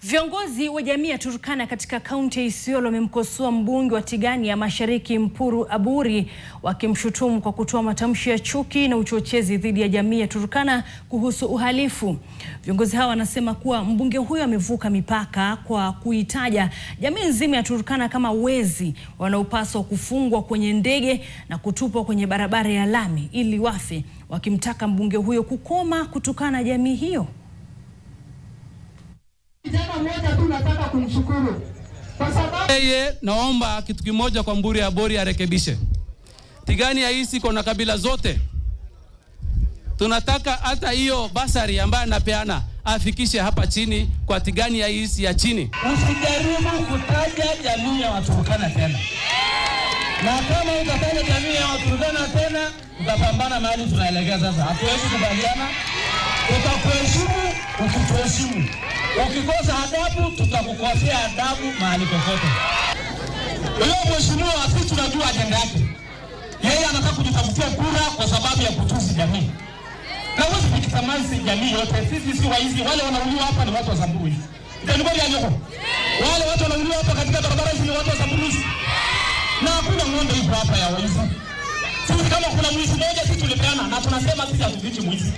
Viongozi wa jamii ya Turkana katika kaunti ya Isiolo wamemkosoa mbunge wa Tigania Mashariki Mpuru Aburi, wakimshutumu kwa kutoa matamshi ya chuki na uchochezi dhidi ya jamii ya Turkana kuhusu uhalifu. Viongozi hawa wanasema kuwa mbunge huyo amevuka mipaka kwa kuitaja jamii nzima ya Turkana kama wezi wanaopaswa kufungwa kwenye ndege na kutupwa kwenye barabara ya lami ili wafe, wakimtaka mbunge huyo kukoma kutukana jamii hiyo. Mmoja tu nataka kumshukuru kwa sababu yeye, naomba kitu kimoja kwa Mburi Aburi arekebishe. Tigania hii iko na kabila zote. Tunataka hata hiyo basari ambayo anapeana afikishe hapa chini kwa Tigania hii ya chini. Usijaribu kutaja jamii ya Waturkana tena. Na kama utataja jamii ya Waturkana tena, tutapambana mahali tunaelekea sasa. Hatuwezi kubaliana. Tutakuheshimu, ukituheshimu. Ukikosa adabu, tutakukosea adabu mahali popote. Leo mheshimiwa, sisi tunajua ajenda yake. Yeye anataka kujitafutia kura kwa sababu ya kutusi jamii. Na wewe ukitamani jamii yote, sisi si waizi, wale wanauliwa hapa ni watu wa Samburu hizi. Ndio ngori yako. Wale watu wanauliwa hapa katika barabara hizi ni watu wa Samburu hizi. Na hakuna ng'ombe hizo hapa ya waizi. Sisi kama kuna mwizi mmoja sisi tulipeana na tunasema sisi hatufichi mwizi.